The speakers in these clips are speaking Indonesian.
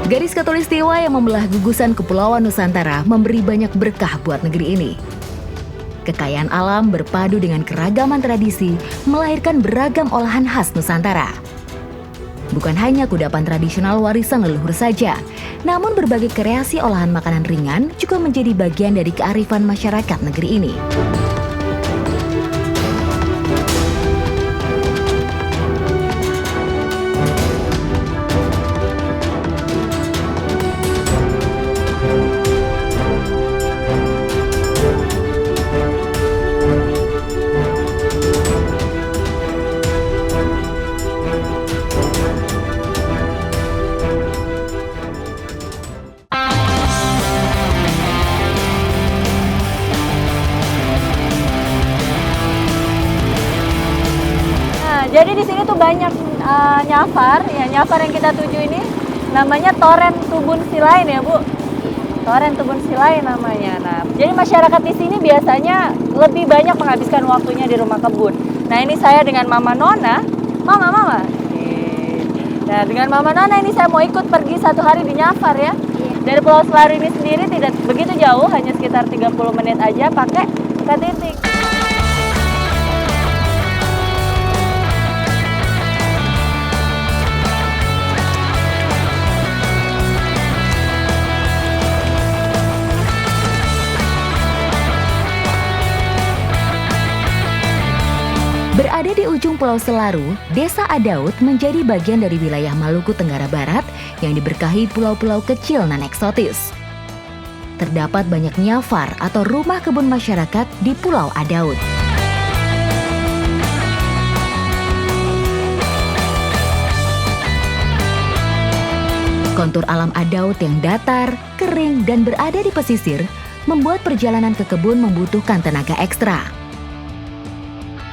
Garis Khatulistiwa yang membelah gugusan Kepulauan Nusantara memberi banyak berkah buat negeri ini. Kekayaan alam berpadu dengan keragaman tradisi melahirkan beragam olahan khas Nusantara. Bukan hanya kudapan tradisional warisan leluhur saja, namun berbagai kreasi olahan makanan ringan juga menjadi bagian dari kearifan masyarakat negeri ini. Jadi di sini tuh banyak nyafar, ya nyafar yang kita tuju ini namanya Toren Tubun Silain ya Bu. Toren Tubun Silain namanya. Nah, jadi masyarakat di sini biasanya lebih banyak menghabiskan waktunya di rumah kebun. Nah ini saya dengan Mama Nona, Mama. Nah dengan Mama Nona ini saya mau ikut pergi satu hari di nyafar ya. Dari Pulau Selaru ini sendiri tidak begitu jauh, hanya sekitar 30 menit aja pakai Katitik. Berada di ujung Pulau Selaru, Desa Adaud menjadi bagian dari wilayah Maluku Tenggara Barat yang diberkahi pulau-pulau kecil nan eksotis. Terdapat banyak nyafar atau rumah kebun masyarakat di Pulau Adaud. Kontur alam Adaud yang datar, kering, dan berada di pesisir membuat perjalanan ke kebun membutuhkan tenaga ekstra.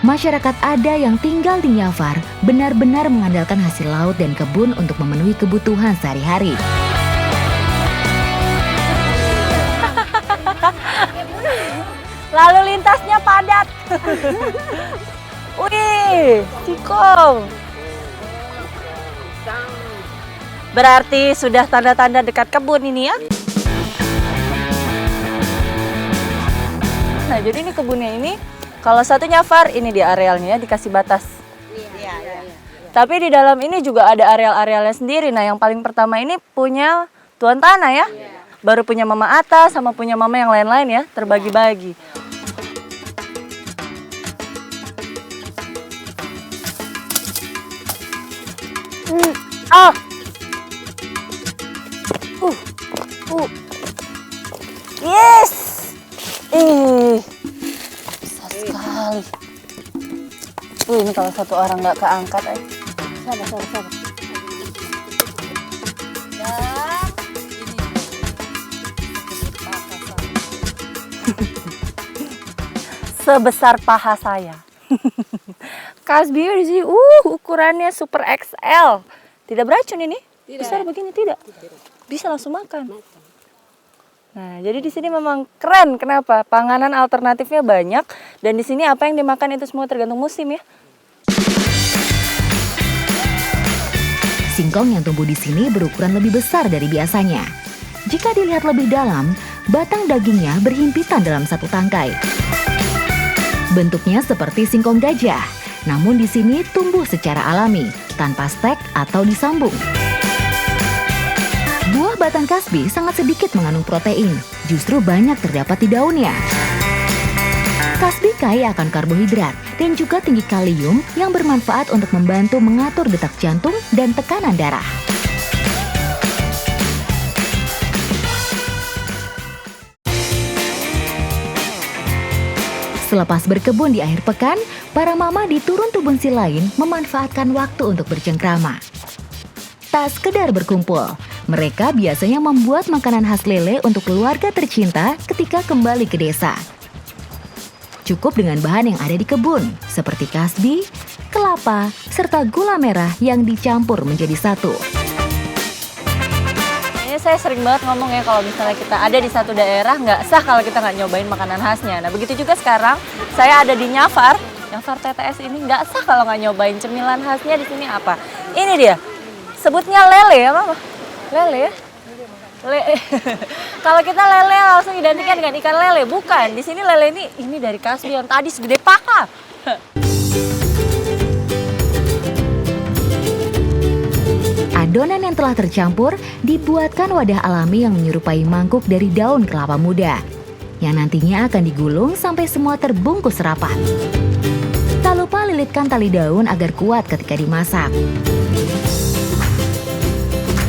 Masyarakat ada yang tinggal di nyafar benar-benar mengandalkan hasil laut dan kebun untuk memenuhi kebutuhan sehari-hari. Lalu lintasnya padat. Wih, Sikong. Berarti sudah tanda-tanda dekat kebun ini ya. Nah, jadi ini kebunnya ini, kalau satu nyafar, ini di arealnya ya, dikasih batas. Iya. Tapi di dalam ini juga ada areal-arealnya sendiri. Nah, yang paling pertama ini punya tuan tanah ya. Baru punya Mama Ata sama punya Mama yang lain-lain ya, terbagi-bagi. Yes! Besar sekali. Ini kalau satu orang nggak keangkat, sabar. Sebesar paha saya. Kasbi di sini, ukurannya super XL. Tidak beracun ini? Tidak. Besar begini tidak? Bisa langsung makan. Nah, jadi di sini memang keren. Kenapa? Panganan alternatifnya banyak dan di sini apa yang dimakan itu semua tergantung musim ya. Singkong yang tumbuh di sini berukuran lebih besar dari biasanya. Jika dilihat lebih dalam, batang dagingnya berhimpitan dalam satu tangkai. Bentuknya seperti singkong gajah, namun di sini tumbuh secara alami, tanpa stek atau disambung. Buah batang kasbi sangat sedikit mengandung protein, justru banyak terdapat di daunnya. Kasbi kaya akan karbohidrat dan juga tinggi kalium yang bermanfaat untuk membantu mengatur detak jantung dan tekanan darah. Selepas berkebun di akhir pekan, para mama di Turun Tubun Silain memanfaatkan waktu untuk bercengkrama. Tak sekedar berkumpul, mereka biasanya membuat makanan khas lele untuk keluarga tercinta ketika kembali ke desa. Cukup dengan bahan yang ada di kebun, seperti kasbi, kelapa, serta gula merah yang dicampur menjadi satu. Saya sering banget ngomong ya, kalau misalnya kita ada di satu daerah, nggak sah kalau kita nggak nyobain makanan khasnya. Nah begitu juga sekarang, saya ada di Nyafar TTS ini, nggak sah kalau nggak nyobain cemilan khasnya. Di sini apa? Ini dia, sebutnya lele ya Mama? Lele ya? Kalau kita lele langsung identikan dengan ikan lele, bukan. Di sini lele ini dari Kasbi yang tadi segede paha. Adonan yang telah tercampur dibuatkan wadah alami yang menyerupai mangkuk dari daun kelapa muda, yang nantinya akan digulung sampai semua terbungkus rapat. Tak lupa lilitkan tali daun agar kuat ketika dimasak.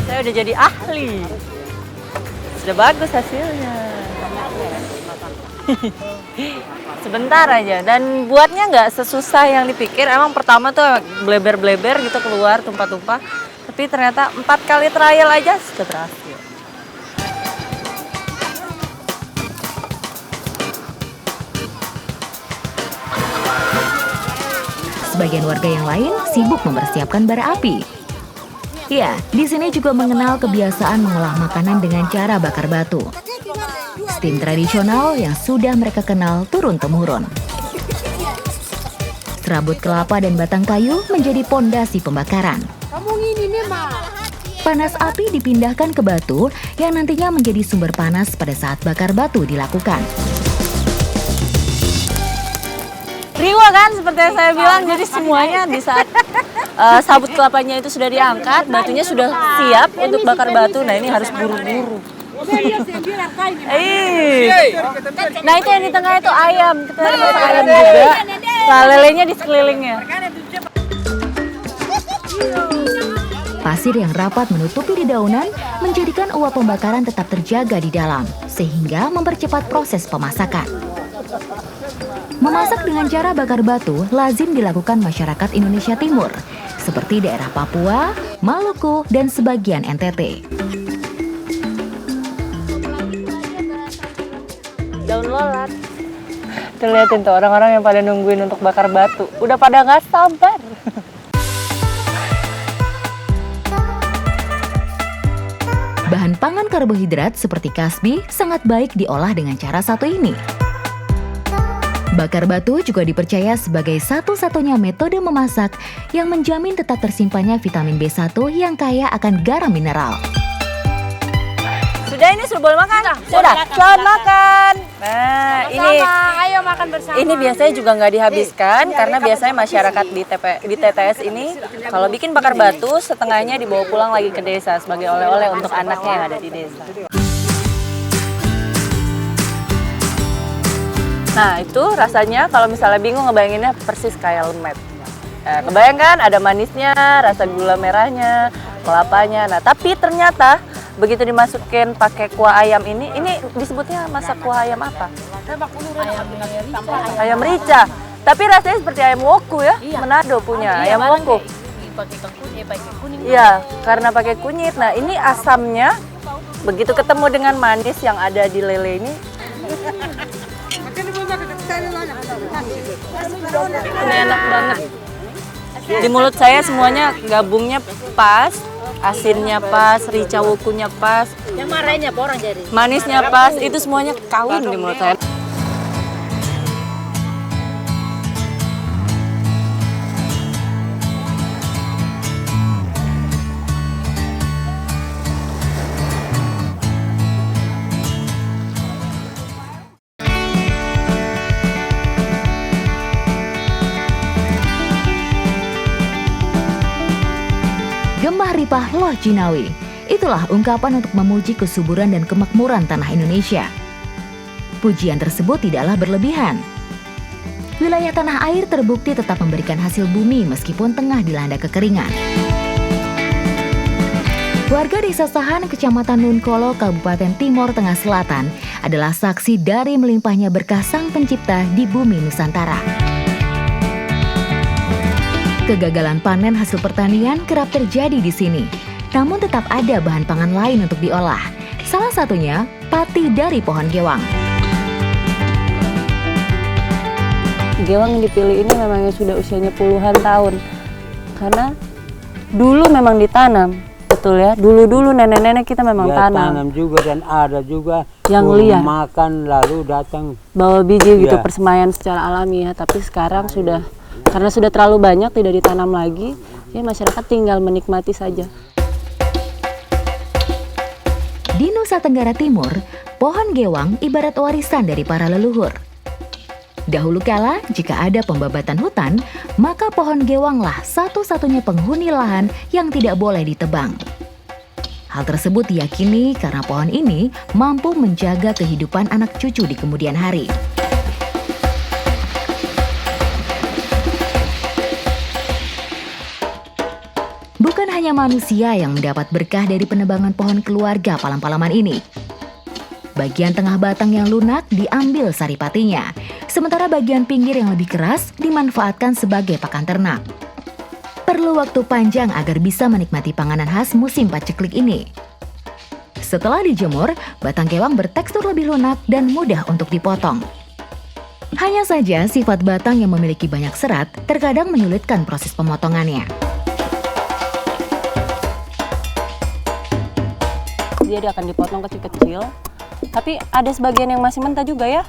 Saya udah jadi ahli. Sudah bagus hasilnya. Sebentar aja, dan buatnya nggak sesusah yang dipikir. Emang pertama tuh bleber-bleber gitu keluar tumpah-tumpah, tapi ternyata 4 kali trial aja sudah berhasil. Sebagian warga yang lain sibuk mempersiapkan bara api. Ya, di sini juga mengenal kebiasaan mengolah makanan dengan cara bakar batu. Steam tradisional yang sudah mereka kenal turun-temurun. Serabut kelapa dan batang kayu menjadi pondasi pembakaran. Panas api dipindahkan ke batu yang nantinya menjadi sumber panas pada saat bakar batu dilakukan. Riwa kan, seperti yang saya bilang, jadi semuanya di saat sabut kelapanya itu sudah diangkat, batunya sudah siap untuk bakar batu. Nah, ini harus buru-buru. Nah, itu yang di tengah itu ayam. Kita masak ayam juga. Nah, lelenya di sekelilingnya. Pasir yang rapat menutupi dedaunan menjadikan uap pembakaran tetap terjaga di dalam, sehingga mempercepat proses pemasakan. Memasak dengan cara bakar batu lazim dilakukan masyarakat Indonesia Timur, seperti daerah Papua, Maluku, dan sebagian NTT. Daun lolat. Tuh liatin tuh orang-orang yang pada nungguin untuk bakar batu. Udah pada nggak sabar. Bahan pangan karbohidrat seperti kasbi sangat baik diolah dengan cara satu ini. Bakar batu juga dipercaya sebagai satu-satunya metode memasak yang menjamin tetap tersimpannya vitamin B1 yang kaya akan garam mineral. Sudah, ini sudah boleh makan? Sudah. Selamat makan. Nah, ini Ayo makan bersama. ini biasanya juga nggak dihabiskan karena biasanya masyarakat di TTS ini kalau bikin bakar batu setengahnya dibawa pulang lagi ke desa sebagai oleh-oleh untuk anaknya yang ada di desa. Nah, itu rasanya kalau misalnya bingung ngebayanginnya persis kayak lemet. Nah, kebayang kan ada manisnya, rasa gula merahnya, kelapanya. Nah, tapi ternyata begitu dimasukin pakai kuah ayam ini disebutnya masak kuah ayam apa? Ayam rica. Tapi rasanya seperti ayam woku ya, Manado punya ayam woku. Iya, karena pakai kunyit. Nah, ini asamnya begitu ketemu dengan manis yang ada di lele ini. Ini enak banget. Di mulut saya semuanya gabungnya pas, asinnya pas, rica wokunya pas, Yang marahnya apa orang jadi? manisnya pas, itu semuanya kawin di mulut saya. Gemah Ripah Loh Jinawi. Itulah ungkapan untuk memuji kesuburan dan kemakmuran tanah Indonesia. Pujian tersebut tidaklah berlebihan. Wilayah tanah air terbukti tetap memberikan hasil bumi meskipun tengah dilanda kekeringan. Warga Desa Sahan, Kecamatan Nunkolo, Kabupaten Timor Tengah Selatan adalah saksi dari melimpahnya berkah Sang Pencipta di bumi Nusantara. Kegagalan panen hasil pertanian kerap terjadi di sini, namun tetap ada bahan pangan lain untuk diolah. Salah satunya pati dari pohon gewang. Gewang yang dipilih ini memang sudah usianya puluhan tahun. Karena dulu memang ditanam, betul ya. Dulu nenek-nenek kita memang tanam juga, dan ada juga yang liar makan lalu datang bawa biji gitu, Ya. persemaian secara alami ya. Tapi sekarang sudah, karena sudah terlalu banyak tidak ditanam lagi, ya masyarakat tinggal menikmati saja. Di Nusa Tenggara Timur, pohon gewang ibarat warisan dari para leluhur. Dahulu kala, jika ada pembabatan hutan, maka pohon gewanglah satu-satunya penghuni lahan yang tidak boleh ditebang. Hal tersebut diyakini karena pohon ini mampu menjaga kehidupan anak cucu di kemudian hari. Bukan hanya manusia yang mendapat berkah dari penebangan pohon keluarga palam-palaman ini. Bagian tengah batang yang lunak diambil saripatinya, sementara bagian pinggir yang lebih keras dimanfaatkan sebagai pakan ternak. Perlu waktu panjang agar bisa menikmati panganan khas musim paceklik ini. Setelah dijemur, batang gewang bertekstur lebih lunak dan mudah untuk dipotong. Hanya saja sifat batang yang memiliki banyak serat terkadang menyulitkan proses pemotongannya. Dia akan dipotong kecil-kecil. Tapi ada sebagian yang masih mentah juga ya,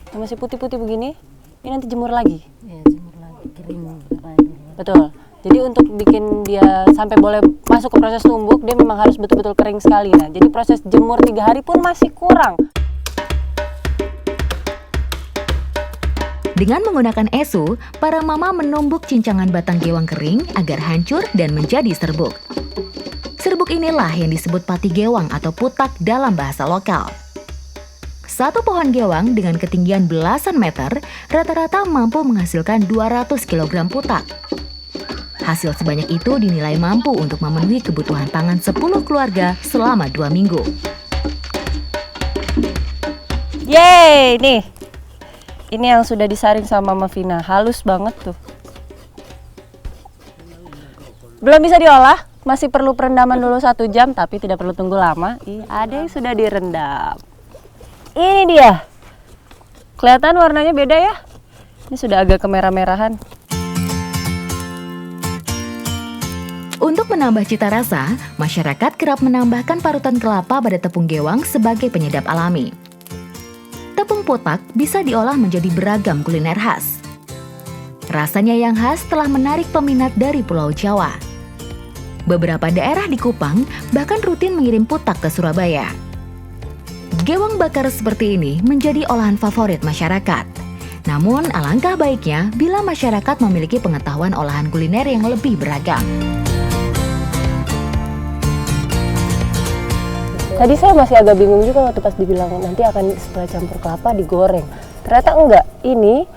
yang masih putih-putih begini. Ini nanti jemur lagi. Ya, jemur lagi, kering. Betul. Jadi untuk bikin dia sampai boleh masuk ke proses tumbuk, dia memang harus betul-betul kering sekali. Nah, jadi proses jemur 3 hari pun masih kurang. Dengan menggunakan esu, para mama menumbuk cincangan batang gewang kering agar hancur dan menjadi serbuk. Serbuk inilah yang disebut pati gewang atau putak dalam bahasa lokal. Satu pohon gewang dengan ketinggian belasan meter rata-rata mampu menghasilkan 200 kg putak. Hasil sebanyak itu dinilai mampu untuk memenuhi kebutuhan pangan 10 keluarga selama 2 minggu. Yeay, nih. Ini yang sudah disaring sama Mama Vina, halus banget tuh. Belum bisa diolah, masih perlu perendaman dulu 1 jam, tapi tidak perlu tunggu lama. Ada yang sudah direndam. Ini dia. Kelihatan warnanya beda ya? Ini sudah agak kemerah-merahan. Untuk menambah cita rasa, masyarakat kerap menambahkan parutan kelapa pada tepung gewang sebagai penyedap alami. Tepung putak bisa diolah menjadi beragam kuliner khas. Rasanya yang khas telah menarik peminat dari Pulau Jawa. Beberapa daerah di Kupang bahkan rutin mengirim putak ke Surabaya. Gewang bakar seperti ini menjadi olahan favorit masyarakat. Namun, alangkah baiknya bila masyarakat memiliki pengetahuan olahan kuliner yang lebih beragam. Tadi saya masih agak bingung juga waktu pas dibilang nanti akan setelah campur kelapa digoreng. Ternyata enggak, ini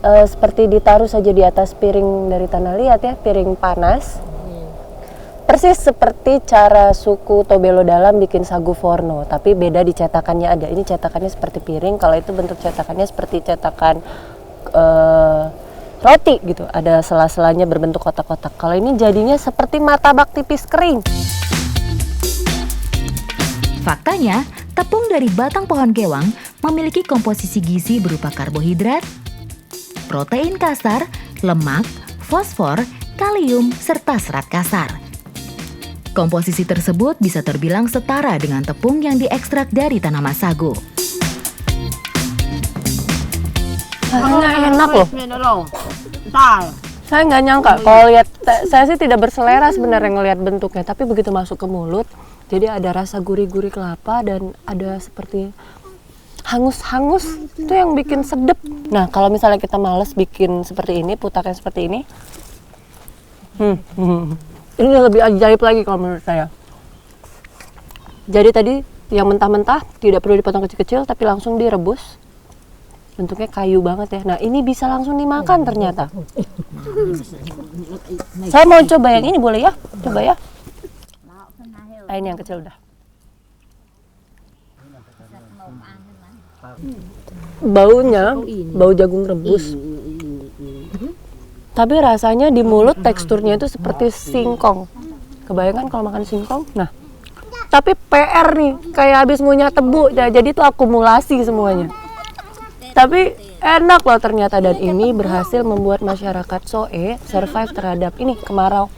seperti ditaruh saja di atas piring dari tanah liat ya, piring panas. Persis seperti cara suku Tobelo Dalam bikin sagu forno, tapi beda di cetakannya ada. Ini cetakannya seperti piring, kalau itu bentuk cetakannya seperti cetakan roti gitu. Ada sela-selanya berbentuk kotak-kotak. Kalau ini jadinya seperti martabak tipis kering. Faktanya, tepung dari batang pohon gewang memiliki komposisi gizi berupa karbohidrat, protein kasar, lemak, fosfor, kalium, serta serat kasar. Komposisi tersebut bisa terbilang setara dengan tepung yang diekstrak dari tanaman sagu. Rasanya enak loh. Saya nggak nyangka, kalau lihat, saya sih tidak berselera sebenarnya ngelihat bentuknya, tapi begitu masuk ke mulut, jadi ada rasa gurih-gurih kelapa dan ada seperti hangus-hangus, itu yang bikin sedep. Nah, kalau misalnya kita males bikin seperti ini, putaknya seperti ini, ini lebih ajaib lagi kalau menurut saya. Jadi tadi yang mentah-mentah tidak perlu dipotong kecil-kecil, tapi langsung direbus. Bentuknya kayu banget ya. Nah, ini bisa langsung dimakan ternyata. Saya mau coba yang ini, boleh ya? Coba ya. Nah, ini yang kecil udah. Baunya, bau jagung rebus. Tapi rasanya di mulut teksturnya itu seperti singkong. Kebayangkan kalau makan singkong? Nah, tapi PR nih, kayak habis ngunyah tebu. Nah, jadi itu akumulasi semuanya. Tapi enak loh ternyata, dan ini berhasil membuat masyarakat Soe survive terhadap ini kemarau.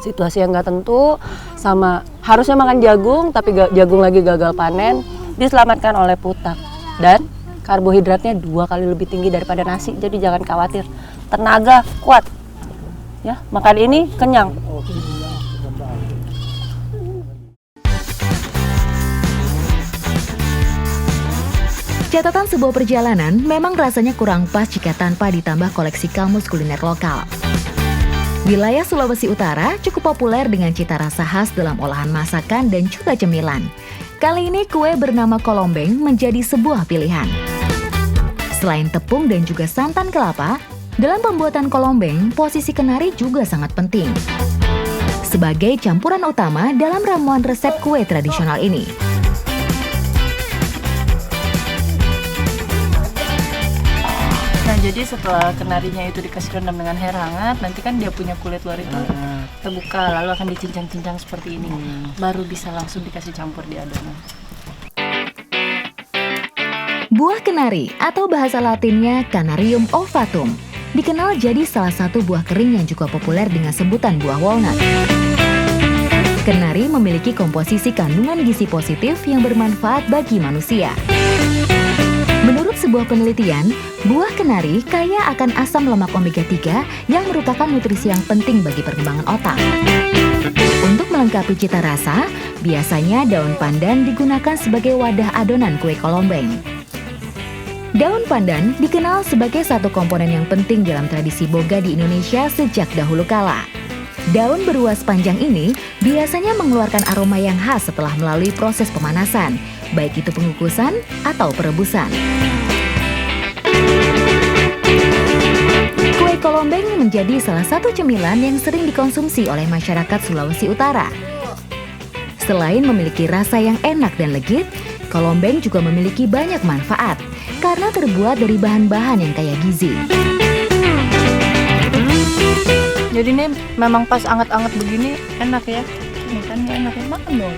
Situasi yang nggak tentu, sama harusnya makan jagung, tapi jagung lagi gagal panen, diselamatkan oleh putak. Dan karbohidratnya 2 kali lebih tinggi daripada nasi, jadi jangan khawatir. Tenaga kuat, ya makan ini kenyang. Catatan sebuah perjalanan memang rasanya kurang pas jika tanpa ditambah koleksi kamus kuliner lokal. Wilayah Sulawesi Utara cukup populer dengan cita rasa khas dalam olahan masakan dan juga cemilan. Kali ini kue bernama kolombeng menjadi sebuah pilihan. Selain tepung dan juga santan kelapa, dalam pembuatan kolombeng, posisi kenari juga sangat penting. Sebagai campuran utama dalam ramuan resep kue tradisional ini. Nah, jadi setelah kenarinya itu dikasih rendam dengan air hangat, nanti kan dia punya kulit luar itu terbuka, lalu akan dicincang-cincang seperti ini. Baru bisa langsung dikasih campur di adonan. Buah kenari atau bahasa latinnya Canarium ovatum dikenal jadi salah satu buah kering yang juga populer dengan sebutan buah walnut. Kenari memiliki komposisi kandungan gizi positif yang bermanfaat bagi manusia. Menurut sebuah penelitian, buah kenari kaya akan asam lemak omega 3 yang merupakan nutrisi yang penting bagi perkembangan otak. Untuk melengkapi cita rasa, biasanya daun pandan digunakan sebagai wadah adonan kue kolombeng. Daun pandan dikenal sebagai satu komponen yang penting dalam tradisi boga di Indonesia sejak dahulu kala. Daun beruas panjang ini biasanya mengeluarkan aroma yang khas setelah melalui proses pemanasan, baik itu pengukusan atau perebusan. Kue kolombeng menjadi salah satu cemilan yang sering dikonsumsi oleh masyarakat Sulawesi Utara. Selain memiliki rasa yang enak dan legit, kolombeng juga memiliki banyak manfaat karena terbuat dari bahan-bahan yang kaya gizi. Jadi ini memang pas anget-anget begini enak ya. Ini kan enak ya, makan dong.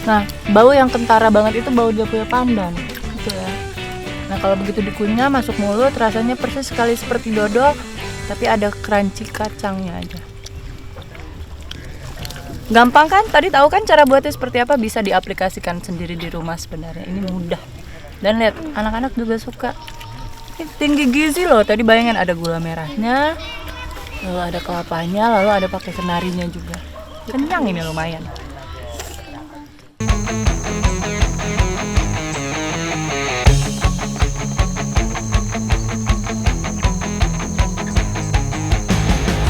Nah, bau yang kentara banget itu bau dia punya pandan. Gitu ya. Nah, kalau begitu dikunyah masuk mulut rasanya persis sekali seperti dodol, tapi ada crunchy kacangnya aja. Gampang kan? Tadi tahu kan cara buatnya seperti apa? Bisa diaplikasikan sendiri di rumah sebenarnya. Ini mudah. Dan lihat, anak-anak juga suka. Ini tinggi gizi loh. Tadi bayangin ada gula merahnya, lalu ada kelapanya, lalu ada pakai kenarinya juga. Kenyang ini lumayan.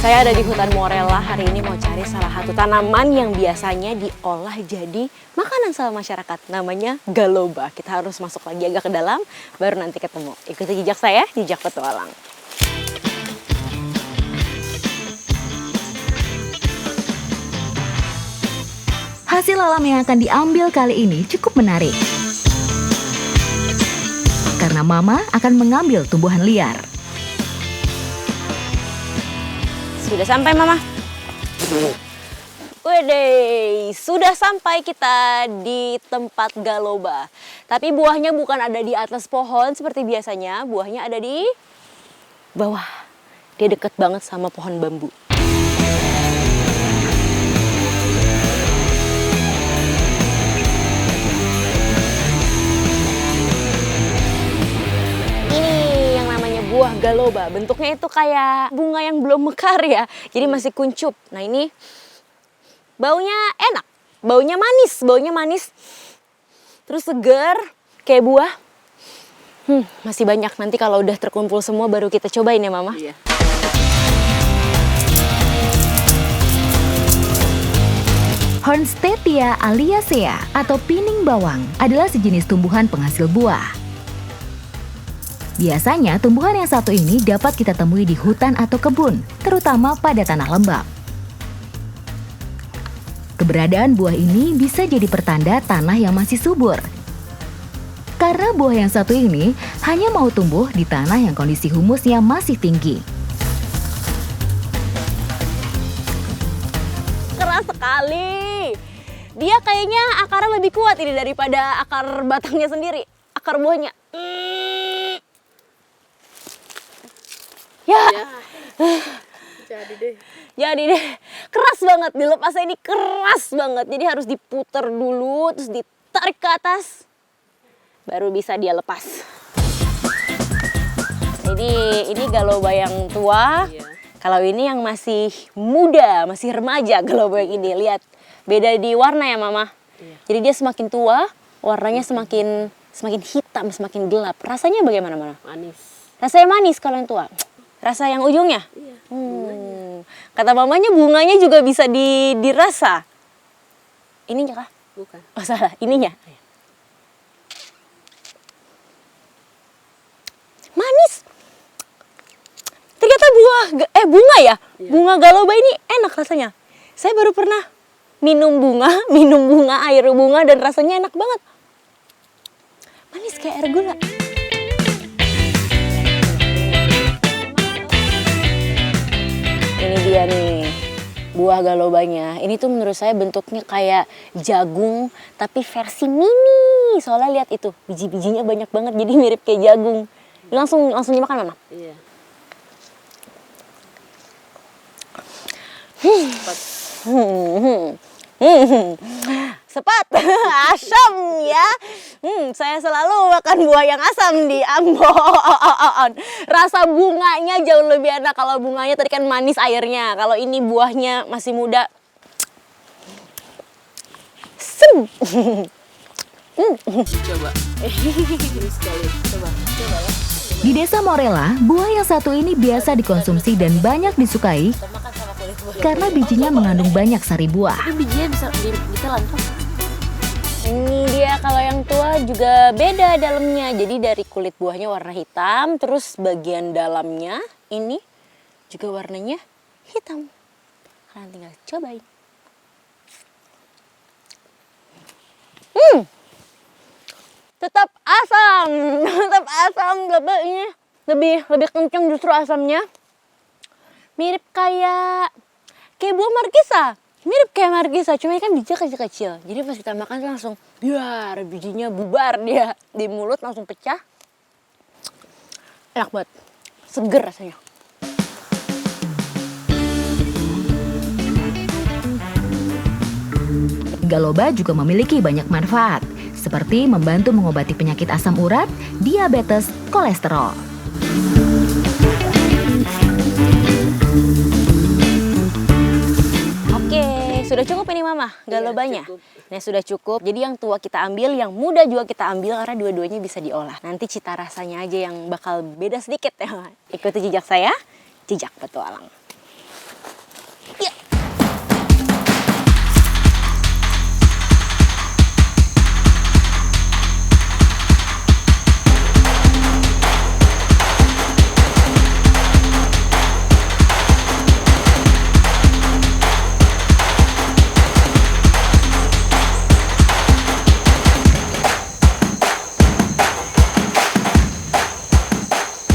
Saya ada di hutan Morella, hari ini mau cari salah satu tanaman yang biasanya diolah jadi makanan sama masyarakat. Namanya galoba. Kita harus masuk lagi agak ke dalam, baru nanti ketemu. Ikuti jejak saya, jejak petualang. Hasil alam yang akan diambil kali ini cukup menarik. Karena Mama akan mengambil tumbuhan liar. Sudah sampai, Mama. Wede, sudah sampai kita di tempat galoba. Tapi buahnya bukan ada di atas pohon seperti biasanya, buahnya ada di bawah. Dia deket banget sama pohon bambu. Buah galoba, bentuknya itu kayak bunga yang belum mekar ya, jadi masih kuncup. Nah ini baunya enak, baunya manis, terus segar kayak buah. Masih banyak, nanti kalau udah terkumpul semua baru kita cobain ya Mama. Iya. Hornstetia aliacea atau pining bawang adalah sejenis tumbuhan penghasil buah. Biasanya tumbuhan yang satu ini dapat kita temui di hutan atau kebun, terutama pada tanah lembab. Keberadaan buah ini bisa jadi pertanda tanah yang masih subur. Karena buah yang satu ini hanya mau tumbuh di tanah yang kondisi humusnya masih tinggi. Keras sekali. Dia kayaknya akarnya lebih kuat ini daripada akar batangnya sendiri, akar buahnya. Ya. Jadi deh. Keras banget, dilepasnya ini keras banget. Jadi harus diputer dulu, terus ditarik ke atas. Baru bisa dia lepas. Jadi ini galoba yang tua. Iya. Kalau ini yang masih muda, masih remaja galoba yang ini. Lihat, beda di warna ya Mama. Iya. Jadi dia semakin tua, warnanya semakin semakin hitam, semakin gelap. Rasanya bagaimana, Mana? Manis. Rasanya manis kalau yang tua. Rasa yang ujungnya? Iya. Kata mamanya bunganya juga bisa dirasa. Ininya kah? Bukan. Oh salah, ininya. Manis. Ternyata bunga ya? Iya. Bunga galoba ini enak rasanya. Saya baru pernah minum bunga, air bunga dan rasanya enak banget. Manis kayak air gula. Ini dia nih, buah galobanya. Ini tuh menurut saya bentuknya kayak jagung, tapi versi mini. Soalnya lihat itu, biji-bijinya banyak banget, jadi mirip kayak jagung. Langsung dimakan, Mama. Iya. Sepat, asam ya. Saya selalu makan buah yang asam di Ambon. Rasa bunganya jauh lebih enak. Kalau bunganya tadi kan manis airnya. Kalau ini buahnya masih muda. Coba. Ini sekali. Coba ya. Di Desa Morela, buah yang satu ini biasa dikonsumsi dan banyak disukai Makan sama kulit buah. karena bijinya mengandung banyak sari buah. Tapi bijinya bisa ditelan tuh. Ini dia kalau yang tua juga beda dalamnya. Jadi dari kulit buahnya warna hitam, terus bagian dalamnya ini juga warnanya hitam. Kalian tinggal cobain. Tetap asam, tetap asam, ini lebih kencang justru asamnya. Mirip kayak buah markisa. Mirip kayak markisa, cuma ini kan bijinya kecil-kecil. Jadi pas kita makan tuh langsung biar bijinya bubar dia di mulut langsung pecah. Enak banget, seger rasanya. Galoba juga memiliki banyak manfaat, seperti membantu mengobati penyakit asam urat, diabetes, kolesterol. Oke, sudah cukup ini Mama, galobanya? cukup. Nah, sudah cukup. Jadi yang tua kita ambil, yang muda juga kita ambil karena dua-duanya bisa diolah. Nanti cita rasanya aja yang bakal beda sedikit ya. Ikuti jejak saya, jejak petualang. Ya.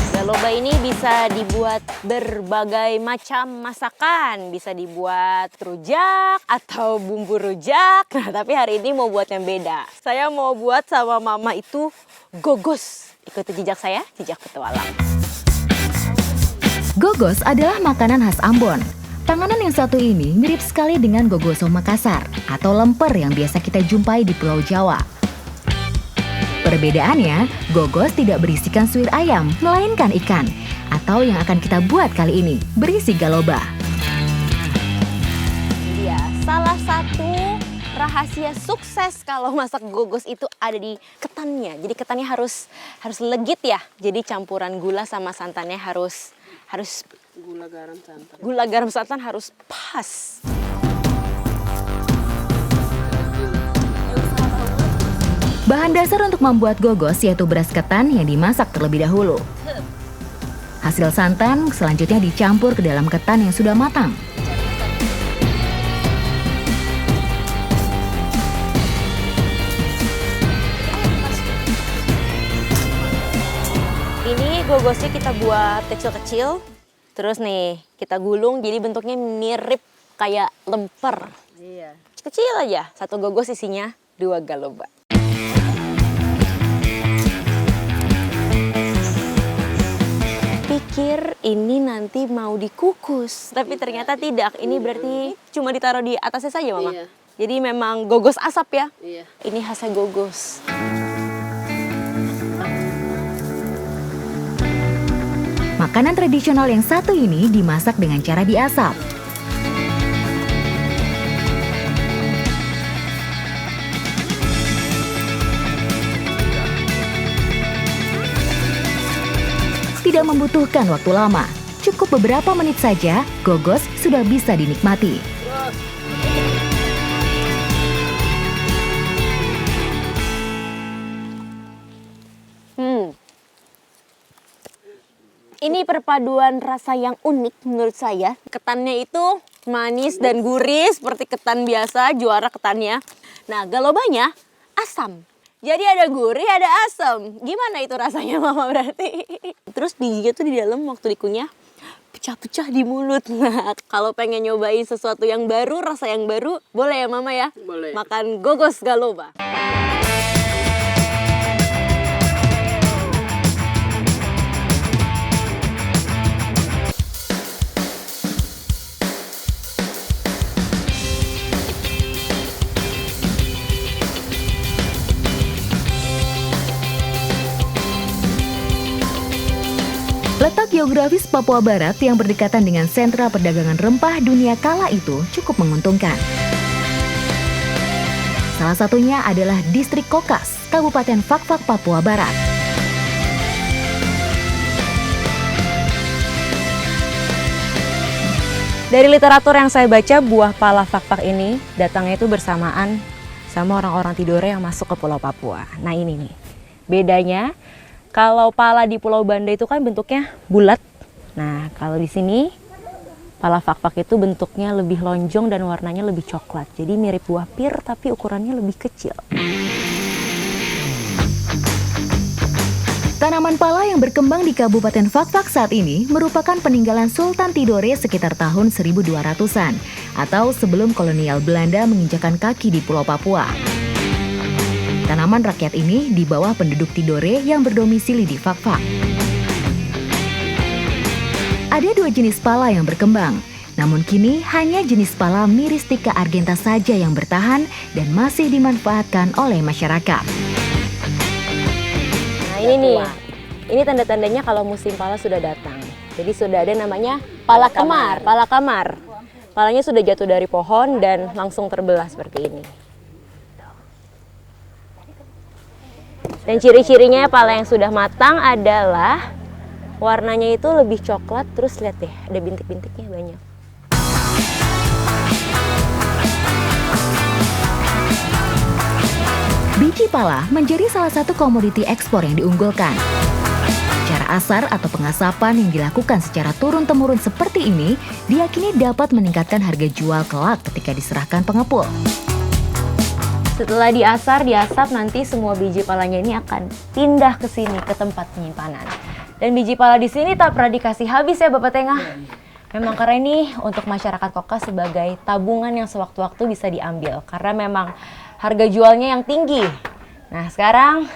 Galoba ini bisa dibuat berbagai macam masakan. Bisa dibuat rujak atau bumbu rujak. Nah, tapi hari ini mau buat yang beda. Saya mau buat sama Mama itu gogos. Ikuti jejak saya, jejak petualang. Gogos adalah makanan khas Ambon. Panganan yang satu ini mirip sekali dengan gogoso Makassar atau lemper yang biasa kita jumpai di Pulau Jawa. Perbedaannya, gogos tidak berisikan suir ayam, melainkan ikan. Atau yang akan kita buat kali ini, berisi galoba. Dia salah satu rahasia sukses kalau masak gogos itu ada di ketannya. Jadi ketannya harus legit ya. Jadi campuran gula sama santannya harus Gula, garam, santan. gula garam santan harus pas. Bahan dasar untuk membuat gogos yaitu beras ketan yang dimasak terlebih dahulu. Hasil santan selanjutnya dicampur ke dalam ketan yang sudah matang. Ini gogosnya kita buat kecil-kecil. Terus nih kita gulung jadi bentuknya mirip kayak lemper. Iya. Kecil aja. Satu gogos isinya 2 galoba. Pikir ini nanti mau dikukus, tapi ternyata tidak. Ini berarti cuma ditaruh di atasnya saja, Mama. Iya. Jadi memang gogos asap ya. Iya. Ini khasnya gogos. Makanan tradisional yang satu ini dimasak dengan cara diasap. tidak membutuhkan waktu lama. Cukup beberapa menit saja, gogos sudah bisa dinikmati. Ini perpaduan rasa yang unik menurut saya. Ketannya itu manis dan gurih seperti ketan biasa, juara ketannya. Nah, galobanya asam. Jadi ada gurih, ada asam. Gimana itu rasanya, Mama, berarti? Terus bijinya tuh di dalam waktu dikunyah pecah-pecah di mulut. Nah, kalau pengen nyobain sesuatu yang baru, rasa yang baru, boleh ya, Mama ya? Boleh. Makan gogos galoba. Letak geografis Papua Barat yang berdekatan dengan sentra perdagangan rempah dunia kala itu cukup menguntungkan. Salah satunya adalah Distrik Kokas, Kabupaten Fak-Fak, Papua Barat. Dari literatur yang saya baca, buah pala Fak-Fak ini datangnya itu bersamaan sama orang-orang Tidore yang masuk ke Pulau Papua. Nah ini nih, bedanya kalau pala di Pulau Banda itu kan bentuknya bulat. Nah kalau di sini pala Fak-Fak itu bentuknya lebih lonjong dan warnanya lebih coklat. Jadi mirip buah pir tapi ukurannya lebih kecil. Tanaman pala yang berkembang di Kabupaten Fak-Fak saat ini merupakan peninggalan Sultan Tidore sekitar tahun 1200-an atau sebelum kolonial Belanda menginjakan kaki di Pulau Papua. Tanaman rakyat ini di bawah penduduk Tidore yang berdomisili di Fak-Fak. Ada dua jenis pala yang berkembang, namun kini hanya jenis pala Myristica argenta saja yang bertahan dan masih dimanfaatkan oleh masyarakat. Nah ini nih, ini tanda-tandanya kalau musim pala sudah datang. Jadi sudah ada namanya pala kemar, pala kamar. Palanya sudah jatuh dari pohon dan langsung terbelah seperti ini. Dan ciri-cirinya pala yang sudah matang adalah warnanya itu lebih coklat, terus lihat deh, ada bintik-bintiknya banyak. Biji pala menjadi salah satu komoditi ekspor yang diunggulkan. Cara asar atau pengasapan yang dilakukan secara turun-temurun seperti ini diyakini dapat meningkatkan harga jual kelak ketika diserahkan pengepul. Setelah diasap nanti semua biji palanya ini akan pindah ke sini, ke tempat penyimpanan. Dan biji pala di sini tak pernah dikasih habis ya Bapak Tengah. Memang karena ini untuk masyarakat Kokas sebagai tabungan yang sewaktu-waktu bisa diambil. Karena memang harga jualnya yang tinggi. Nah sekarang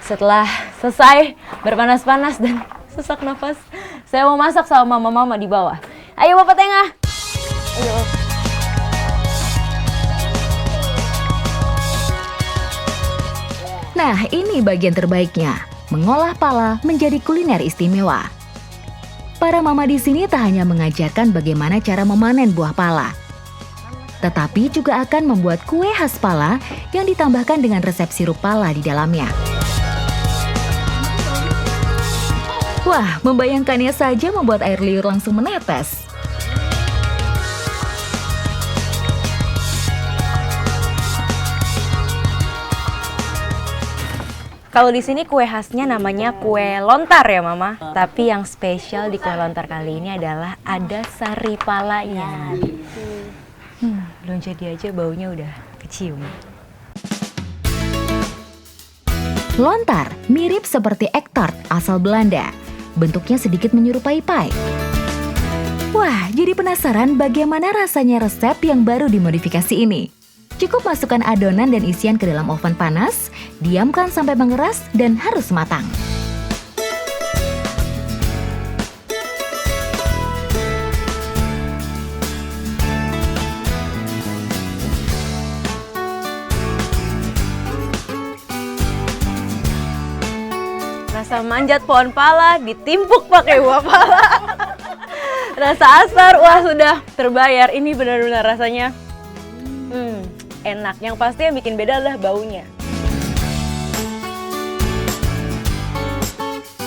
setelah selesai berpanas-panas dan sesak nafas, saya mau masak sama mama-mama di bawah. Ayo Bapak Tengah. Ayo. Nah, ini bagian terbaiknya, mengolah pala menjadi kuliner istimewa. Para mama di sini tak hanya mengajarkan bagaimana cara memanen buah pala, tetapi juga akan membuat kue khas pala yang ditambahkan dengan resep sirup pala di dalamnya. Wah, membayangkannya saja membuat air liur langsung menetes. Kalau di sini kue khasnya namanya kue lontar ya Mama. Tapi yang spesial di kue lontar kali ini adalah ada sari palanya. Belum jadi aja baunya udah kecium. Lontar mirip seperti egg tart asal Belanda. Bentuknya sedikit menyerupai pie. Wah, jadi penasaran bagaimana rasanya resep yang baru dimodifikasi ini. Cukup masukkan adonan dan isian ke dalam oven panas, diamkan sampai mengeras dan harus matang. Rasa manjat pohon pala ditimpuk pakai buah pala. Rasa asar, wah sudah terbayar. Ini benar-benar rasanya enak. Yang pasti yang bikin beda adalah baunya.